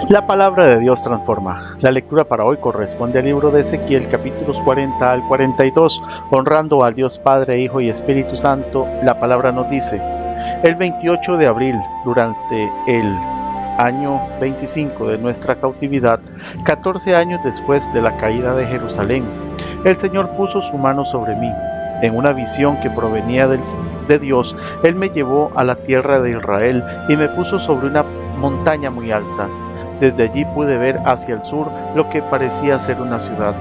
La palabra de Dios transforma. La lectura para hoy corresponde al libro de Ezequiel, capítulos 40 al 42. Honrando al Dios Padre, Hijo y Espíritu Santo, la palabra nos dice: el 28 de abril, durante el año 25 de nuestra cautividad, 14 años después de la caída de Jerusalén, el Señor puso su mano sobre mí. En una visión que provenía de Dios, Él me llevó a la tierra de Israel y me puso sobre una montaña muy alta. Desde allí pude ver hacia el sur lo que parecía ser una ciudad.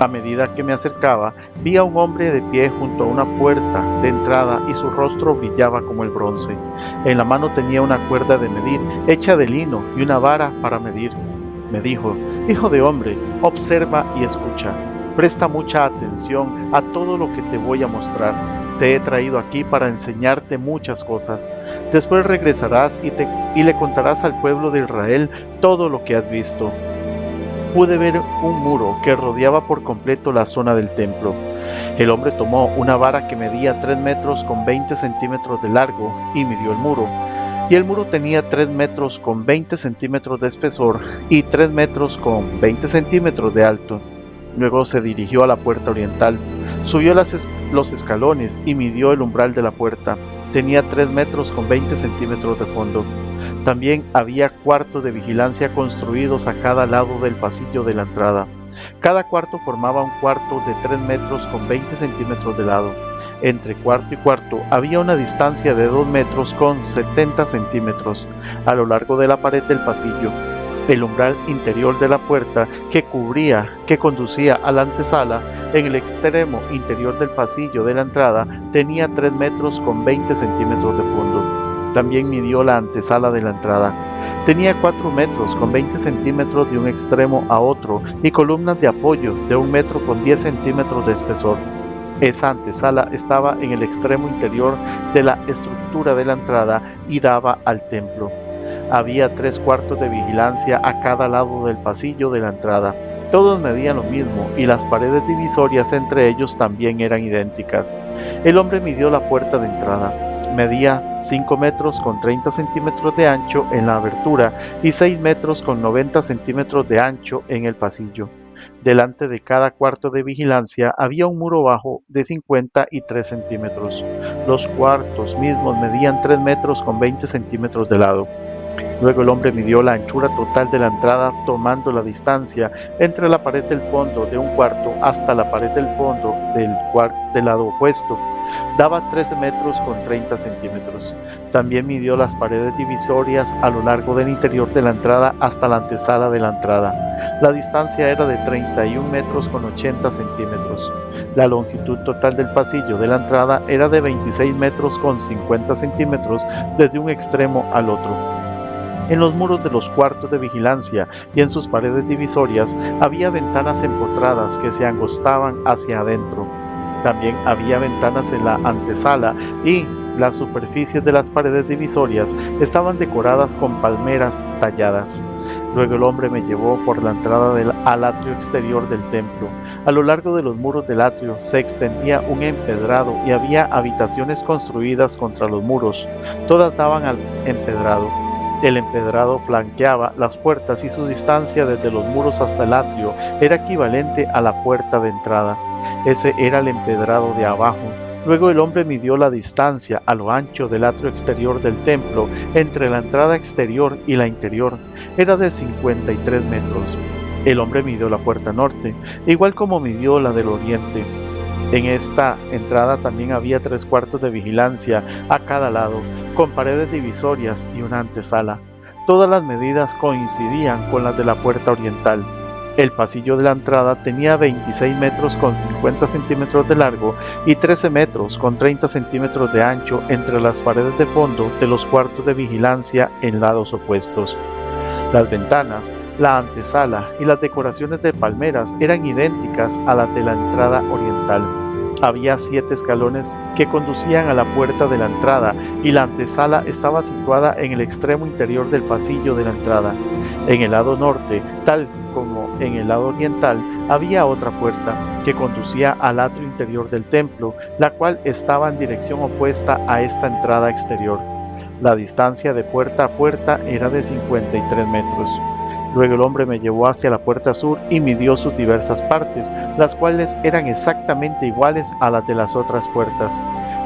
A medida que me acercaba, vi a un hombre de pie junto a una puerta de entrada y su rostro brillaba como el bronce. En la mano tenía una cuerda de medir hecha de lino y una vara para medir. Me dijo: hijo de hombre, observa y escucha. Presta mucha atención a todo lo que te voy a mostrar. Te he traído aquí para enseñarte muchas cosas. Después regresarás y le contarás al pueblo de Israel todo lo que has visto. Pude ver un muro que rodeaba por completo la zona del templo. El hombre tomó una vara que medía 3 metros con 20 centímetros de largo y midió el muro. Y el muro tenía 3 metros con 20 centímetros de espesor y 3 metros con 20 centímetros de alto. Luego se dirigió a la puerta oriental, subió los escalones y midió el umbral de la puerta. Tenía 3 metros con 20 centímetros de fondo. También había cuartos de vigilancia construidos a cada lado del pasillo de la entrada. Cada cuarto formaba un cuarto de 3 metros con 20 centímetros de lado. Entre cuarto y cuarto había una distancia de 2 metros con 70 centímetros a lo largo de la pared del pasillo. El umbral interior de la puerta que conducía a la antesala, en el extremo interior del pasillo de la entrada, tenía 3 metros con 20 centímetros de fondo. También midió la antesala de la entrada. Tenía 4 metros con 20 centímetros de un extremo a otro y columnas de apoyo de 1 metro con 10 centímetros de espesor. Esa antesala estaba en el extremo interior de la estructura de la entrada y daba al templo. Había 3 cuartos de vigilancia a cada lado del pasillo de la entrada. Todos medían lo mismo y las paredes divisorias entre ellos también eran idénticas. El hombre midió la puerta de entrada. Medía 5 metros con 30 centímetros de ancho en la abertura y 6 metros con 90 centímetros de ancho en el pasillo. Delante de cada cuarto de vigilancia había un muro bajo de 53 centímetros. Los cuartos mismos medían 3 metros con 20 centímetros de lado. Luego el hombre midió la anchura total de la entrada, tomando la distancia entre la pared del fondo de un cuarto hasta la pared del fondo del lado opuesto. Daba 13 metros con 30 centímetros. También midió las paredes divisorias a lo largo del interior de la entrada hasta la antesala de la entrada. La distancia era de 31 metros con 80 centímetros. La longitud total del pasillo de la entrada era de 26 metros con 50 centímetros desde un extremo al otro. En los muros de los cuartos de vigilancia y en sus paredes divisorias había ventanas empotradas que se angostaban hacia adentro. También había ventanas en la antesala y las superficies de las paredes divisorias estaban decoradas con palmeras talladas. Luego el hombre me llevó por la entrada al atrio exterior del templo. A lo largo de los muros del atrio se extendía un empedrado y había habitaciones construidas contra los muros. Todas daban al empedrado. El empedrado flanqueaba las puertas y su distancia desde los muros hasta el atrio era equivalente a la puerta de entrada. Ese era el empedrado de abajo. Luego el hombre midió la distancia a lo ancho del atrio exterior del templo entre la entrada exterior y la interior. Era de 53 metros. El hombre midió la puerta norte, igual como midió la del oriente. En esta entrada también había 3 cuartos de vigilancia a cada lado, con paredes divisorias y una antesala. Todas las medidas coincidían con las de la puerta oriental. El pasillo de la entrada tenía 26 metros con 50 centímetros de largo y 13 metros con 30 centímetros de ancho entre las paredes de fondo de los cuartos de vigilancia en lados opuestos. Las ventanas, la antesala y las decoraciones de palmeras eran idénticas a las de la entrada oriental. Había 7 escalones que conducían a la puerta de la entrada y la antesala estaba situada en el extremo interior del pasillo de la entrada. En el lado norte, tal como en el lado oriental, había otra puerta que conducía al atrio interior del templo, la cual estaba en dirección opuesta a esta entrada exterior. La distancia de puerta a puerta era de 53 metros. Luego el hombre me llevó hacia la puerta sur y midió sus diversas partes, las cuales eran exactamente iguales a las de las otras puertas.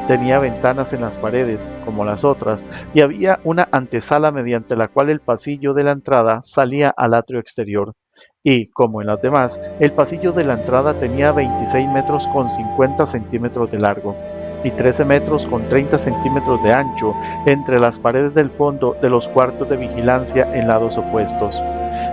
Tenía ventanas en las paredes, como las otras, y había una antesala mediante la cual el pasillo de la entrada salía al atrio exterior. Y, como en las demás, el pasillo de la entrada tenía 26 metros con 50 centímetros de largo y 13 metros con 30 centímetros de ancho entre las paredes del fondo de los cuartos de vigilancia en lados opuestos.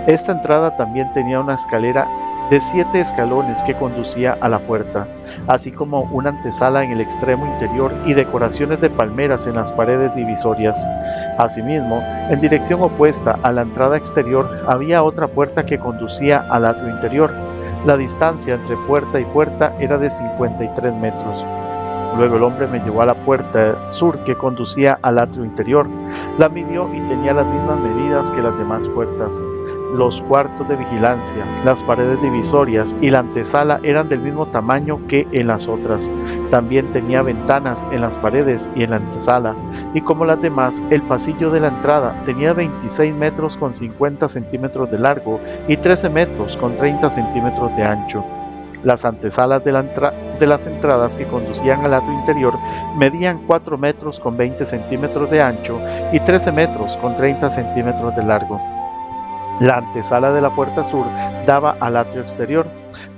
Esta entrada también tenía una escalera de 7 escalones que conducía a la puerta, así como una antesala en el extremo interior y decoraciones de palmeras en las paredes divisorias. Asimismo, en dirección opuesta a la entrada exterior había otra puerta que conducía al atrio interior. La distancia entre puerta y puerta era de 53 metros. Luego el hombre me llevó a la puerta sur que conducía al atrio interior. La midió y tenía las mismas medidas que las demás puertas. Los cuartos de vigilancia, las paredes divisorias y la antesala eran del mismo tamaño que en las otras. También tenía ventanas en las paredes y en la antesala. Y como las demás, el pasillo de la entrada tenía 26 metros con 50 centímetros de largo y 13 metros con 30 centímetros de ancho. Las antesalas de las entradas que conducían al atrio interior medían 4 metros con 20 centímetros de ancho y 13 metros con 30 centímetros de largo. La antesala de la puerta sur daba al atrio exterior.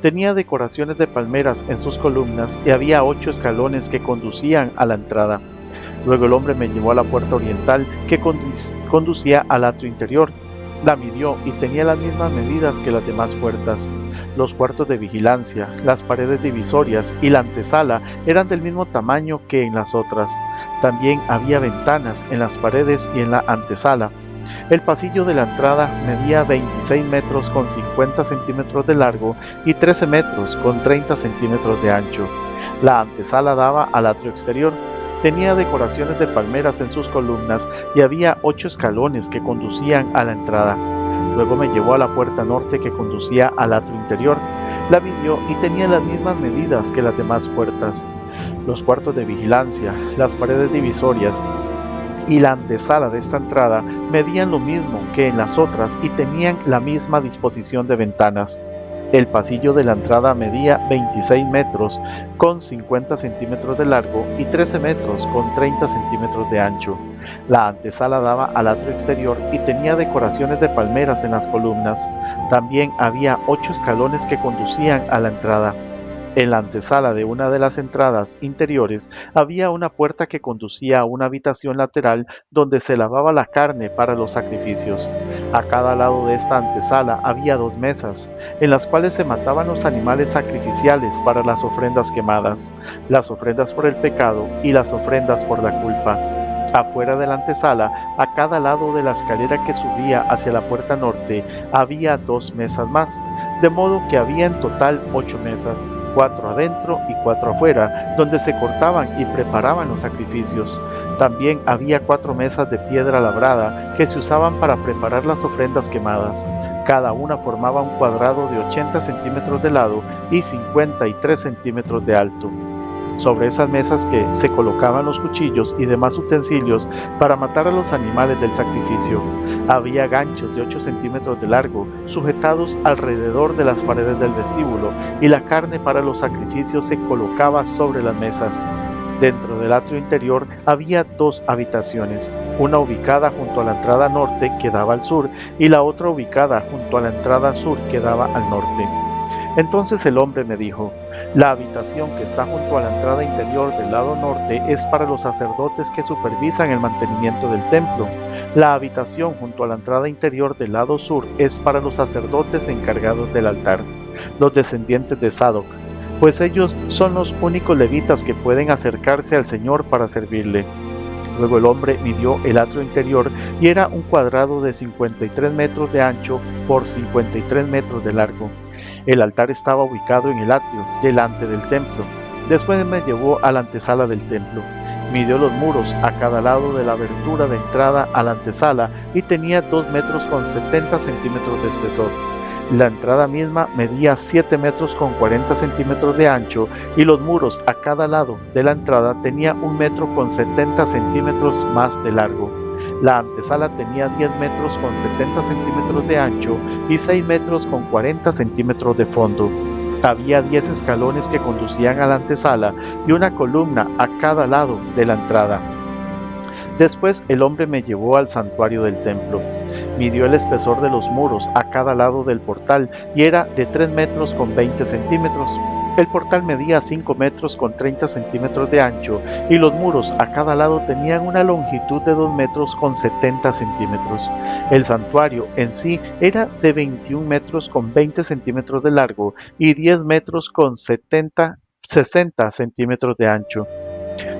Tenía decoraciones de palmeras en sus columnas y había 8 escalones que conducían a la entrada. Luego el hombre me llevó a la puerta oriental que conducía al atrio interior. La midió y tenía las mismas medidas que las demás puertas. Los cuartos de vigilancia, las paredes divisorias y la antesala eran del mismo tamaño que en las otras. También había ventanas en las paredes y en la antesala. El pasillo de la entrada medía 26 metros con 50 centímetros de largo y 13 metros con 30 centímetros de ancho. La antesala daba al atrio exterior. Tenía decoraciones de palmeras en sus columnas y había 8 escalones que conducían a la entrada. Luego me llevó a la puerta norte que conducía al atrio interior. La midió y tenía las mismas medidas que las demás puertas. Los cuartos de vigilancia, las paredes divisorias y la antesala de esta entrada medían lo mismo que en las otras y tenían la misma disposición de ventanas. El pasillo de la entrada medía 26 metros con 50 centímetros de largo y 13 metros con 30 centímetros de ancho. La antesala daba al atrio exterior y tenía decoraciones de palmeras en las columnas. También había 8 escalones que conducían a la entrada. En la antesala de una de las entradas interiores había una puerta que conducía a una habitación lateral donde se lavaba la carne para los sacrificios. A cada lado de esta antesala había 2 mesas, en las cuales se mataban los animales sacrificiales para las ofrendas quemadas, las ofrendas por el pecado y las ofrendas por la culpa. Afuera de la antesala, a cada lado de la escalera que subía hacia la puerta norte, había 2 mesas más, de modo que había en total 8 mesas, 4 adentro y 4 afuera, donde se cortaban y preparaban los sacrificios. También había 4 mesas de piedra labrada que se usaban para preparar las ofrendas quemadas. Cada una formaba un cuadrado de 80 centímetros de lado y 53 centímetros de alto. Sobre esas mesas que se colocaban los cuchillos y demás utensilios para matar a los animales del sacrificio. Había ganchos de 8 centímetros de largo, sujetados alrededor de las paredes del vestíbulo, y la carne para los sacrificios se colocaba sobre las mesas. Dentro del atrio interior había 2 habitaciones, una ubicada junto a la entrada norte que daba al sur y la otra ubicada junto a la entrada sur que daba al norte. Entonces el hombre me dijo: la habitación que está junto a la entrada interior del lado norte es para los sacerdotes que supervisan el mantenimiento del templo. La habitación junto a la entrada interior del lado sur es para los sacerdotes encargados del altar, los descendientes de Sadoc, pues ellos son los únicos levitas que pueden acercarse al Señor para servirle. Luego el hombre midió el atrio interior y era un cuadrado de 53 metros de ancho por 53 metros de largo. El altar estaba ubicado en el atrio, delante del templo. Después me llevó a la antesala del templo. Midió los muros a cada lado de la abertura de entrada a la antesala y tenía 2 metros con 70 centímetros de espesor. La entrada misma medía 7 metros con 40 centímetros de ancho y los muros a cada lado de la entrada tenía 1 metro con 70 centímetros más de largo. La antesala tenía 10 metros con 70 centímetros de ancho y 6 metros con 40 centímetros de fondo. Había 10 escalones que conducían a la antesala y una columna a cada lado de la entrada. Después el hombre me llevó al santuario del templo. Midió el espesor de los muros a cada lado del portal y era de 3 metros con 20 centímetros. El portal medía 5 metros con 30 centímetros de ancho y los muros a cada lado tenían una longitud de 2 metros con 70 centímetros. El santuario en sí era de 21 metros con 20 centímetros de largo y 10 metros con 60 centímetros de ancho.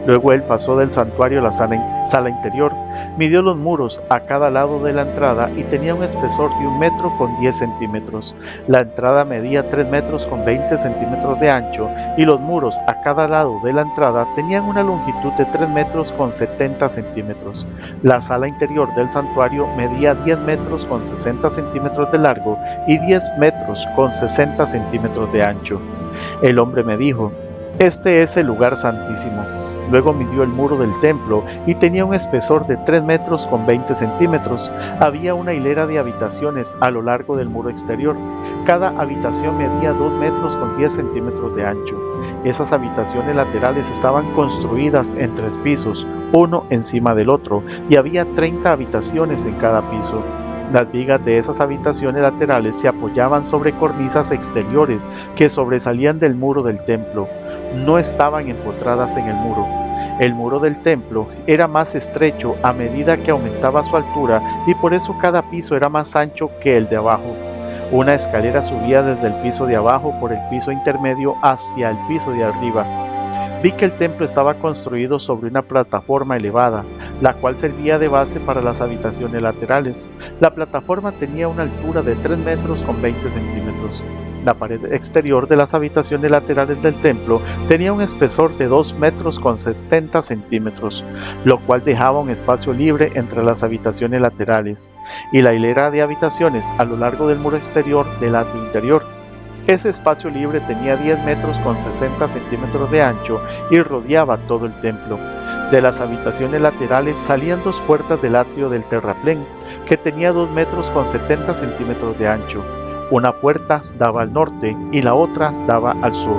Luego él pasó del santuario a la sala interior, midió los muros a cada lado de la entrada y tenía un espesor de 1 metro con 10 centímetros. La entrada medía 3 metros con 20 centímetros de ancho y los muros a cada lado de la entrada tenían una longitud de 3 metros con 70 centímetros. La sala interior del santuario medía 10 metros con 60 centímetros de largo y 10 metros con 60 centímetros de ancho. El hombre me dijo: este es el lugar santísimo. Luego midió el muro del templo y tenía un espesor de 3 metros con 20 centímetros. Había una hilera de habitaciones a lo largo del muro exterior. Cada habitación medía 2 metros con 10 centímetros de ancho. Esas habitaciones laterales estaban construidas en 3 pisos, uno encima del otro, y había 30 habitaciones en cada piso. Las vigas de esas habitaciones laterales se apoyaban sobre cornisas exteriores que sobresalían del muro del templo. No estaban empotradas en el muro. El muro del templo era más estrecho a medida que aumentaba su altura y por eso cada piso era más ancho que el de abajo. Una escalera subía desde el piso de abajo por el piso intermedio hacia el piso de arriba. Vi que el templo estaba construido sobre una plataforma elevada, la cual servía de base para las habitaciones laterales. La plataforma tenía una altura de 3 metros con 20 centímetros. La pared exterior de las habitaciones laterales del templo tenía un espesor de 2 metros con 70 centímetros, lo cual dejaba un espacio libre entre las habitaciones laterales y la hilera de habitaciones a lo largo del muro exterior del atrio interior. Ese espacio libre tenía 10 metros con 60 centímetros de ancho y rodeaba todo el templo. De las habitaciones laterales salían 2 puertas del atrio del terraplén, que tenía 2 metros con 70 centímetros de ancho. Una puerta daba al norte y la otra daba al sur.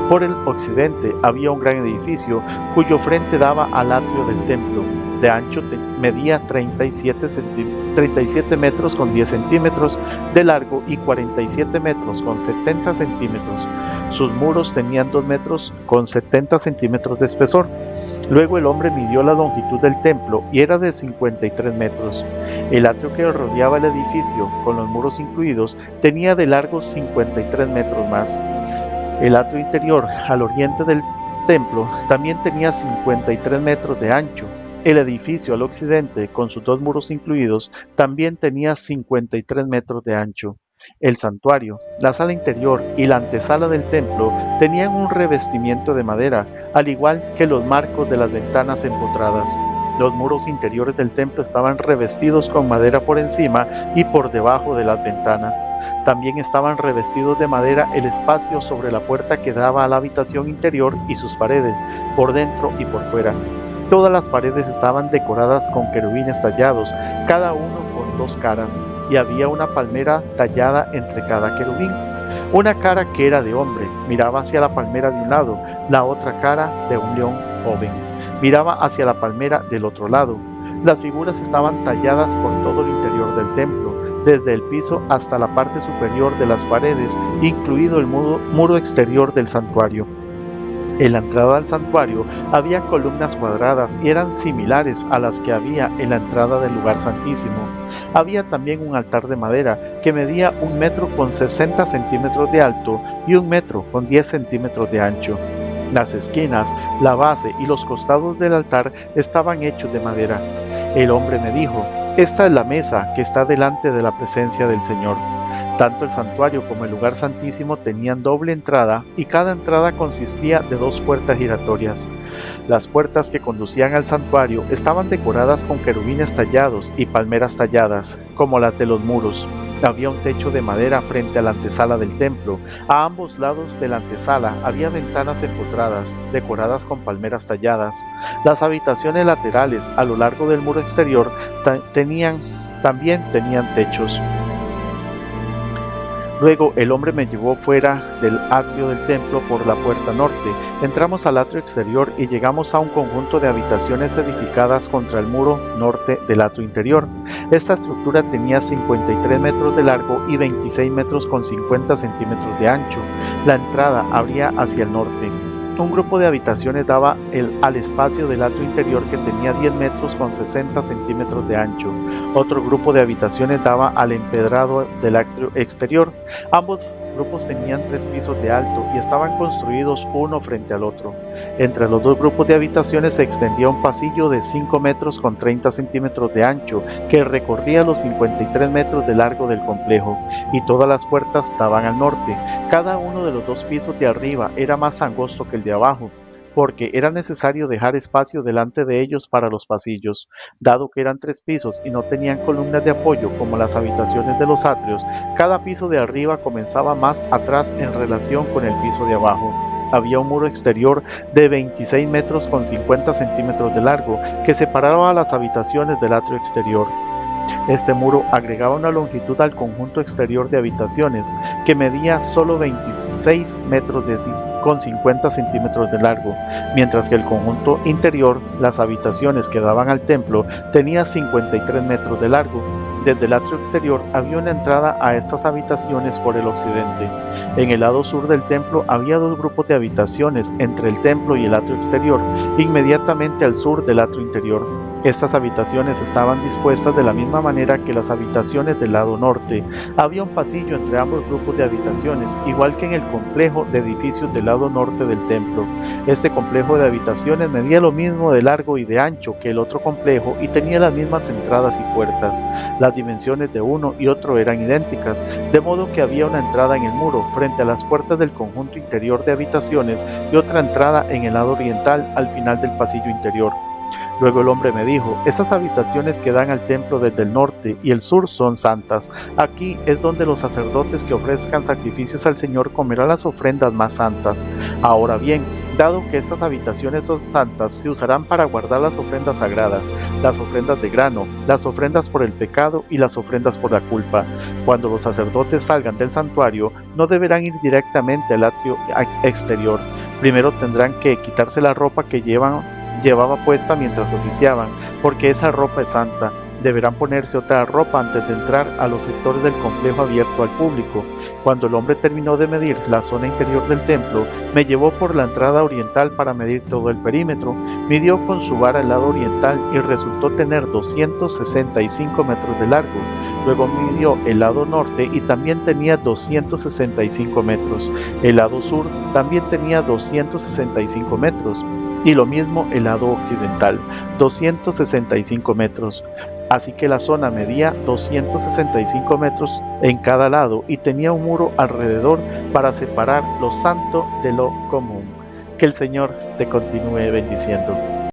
Por el occidente había un gran edificio cuyo frente daba al atrio del templo. De ancho medía 37 metros con 10 centímetros de largo y 47 metros con 70 centímetros. Sus muros tenían 2 metros con 70 centímetros de espesor. Luego el hombre midió la longitud del templo y era de 53 metros. El atrio que rodeaba el edificio, con los muros incluidos, tenía de largo 53 metros más. El atrio interior, al oriente del templo, también tenía 53 metros de ancho. El edificio al occidente, con sus 2 muros incluidos, también tenía 53 metros de ancho. El santuario, la sala interior y la antesala del templo tenían un revestimiento de madera, al igual que los marcos de las ventanas empotradas. Los muros interiores del templo estaban revestidos con madera por encima y por debajo de las ventanas. También estaban revestidos de madera el espacio sobre la puerta que daba a la habitación interior y sus paredes, por dentro y por fuera. Todas las paredes estaban decoradas con querubines tallados, cada uno con 2 caras, y había una palmera tallada entre cada querubín. Una cara que era de hombre miraba hacia la palmera de un lado, la otra cara de un león joven miraba hacia la palmera del otro lado. Las figuras estaban talladas por todo el interior del templo, desde el piso hasta la parte superior de las paredes, incluido el muro exterior del santuario. En la entrada al santuario había columnas cuadradas y eran similares a las que había en la entrada del lugar santísimo. Había también un altar de madera que medía 1 metro con 60 centímetros de alto y 1 metro con 10 centímetros de ancho. Las esquinas, la base y los costados del altar estaban hechos de madera. El hombre me dijo: esta es la mesa que está delante de la presencia del Señor. Tanto el santuario como el lugar santísimo tenían doble entrada y cada entrada consistía de 2 puertas giratorias. Las puertas que conducían al santuario estaban decoradas con querubines tallados y palmeras talladas, como las de los muros. Había un techo de madera frente a la antesala del templo. A ambos lados de la antesala había ventanas empotradas, decoradas con palmeras talladas. Las habitaciones laterales a lo largo del muro exterior también tenían techos. Luego el hombre me llevó fuera del atrio del templo por la puerta norte. Entramos al atrio exterior y llegamos a un conjunto de habitaciones edificadas contra el muro norte del atrio interior. Esta estructura tenía 53 metros de largo y 26 metros con 50 centímetros de ancho. La entrada abría hacia el norte. Un grupo de habitaciones daba al espacio del atrio interior que tenía 10 metros con 60 centímetros de ancho. Otro grupo de habitaciones daba al empedrado del atrio exterior. Ambos grupos tenían 3 pisos de alto y estaban construidos uno frente al otro. Entre los dos grupos de habitaciones se extendía un pasillo de 5 metros con 30 centímetros de ancho que recorría los 53 metros de largo del complejo, y todas las puertas daban al norte. Cada uno de los dos pisos de arriba era más angosto que el de abajo, porque era necesario dejar espacio delante de ellos para los pasillos. Dado que eran 3 pisos y no tenían columnas de apoyo como las habitaciones de los atrios, cada piso de arriba comenzaba más atrás en relación con el piso de abajo. Había un muro exterior de 26 metros con 50 centímetros de largo que separaba a las habitaciones del atrio exterior. Este muro agregaba una longitud al conjunto exterior de habitaciones que medía solo 26 metros con 50 centímetros de largo, mientras que el conjunto interior, las habitaciones que daban al templo, tenía 53 metros de largo. Desde el atrio exterior había una entrada a estas habitaciones por el occidente. En el lado sur del templo había dos grupos de habitaciones entre el templo y el atrio exterior, inmediatamente al sur del atrio interior. Estas habitaciones estaban dispuestas de la misma manera que las habitaciones del lado norte. Había un pasillo entre ambos grupos de habitaciones, igual que en el complejo de edificios del lado norte del templo. Este complejo de habitaciones medía lo mismo de largo y de ancho que el otro complejo y tenía las mismas entradas y puertas. Las dimensiones de uno y otro eran idénticas, de modo que había una entrada en el muro frente a las puertas del conjunto interior de habitaciones y otra entrada en el lado oriental al final del pasillo interior. Luego el hombre me dijo: esas habitaciones que dan al templo desde el norte y el sur son santas. Aquí es donde los sacerdotes que ofrezcan sacrificios al Señor comerán las ofrendas más santas. Ahora bien, dado que estas habitaciones son santas, se usarán para guardar las ofrendas sagradas, las ofrendas de grano, las ofrendas por el pecado y las ofrendas por la culpa. Cuando los sacerdotes salgan del santuario, no deberán ir directamente al atrio exterior. Primero tendrán que quitarse la ropa que llevaba puesta mientras oficiaban, porque esa ropa es santa. Deberán ponerse otra ropa antes de entrar a los sectores del complejo abierto al público. Cuando el hombre terminó de medir la zona interior del templo, me llevó por la entrada oriental para medir todo el perímetro. Midió con su vara el lado oriental y resultó tener 265 metros de largo. Luego midió el lado norte y también tenía 265 metros. El lado sur también tenía 265 metros. Y lo mismo el lado occidental, 265 metros. Así que la zona medía 265 metros en cada lado y tenía un muro alrededor para separar lo santo de lo común. Que el Señor te continúe bendiciendo.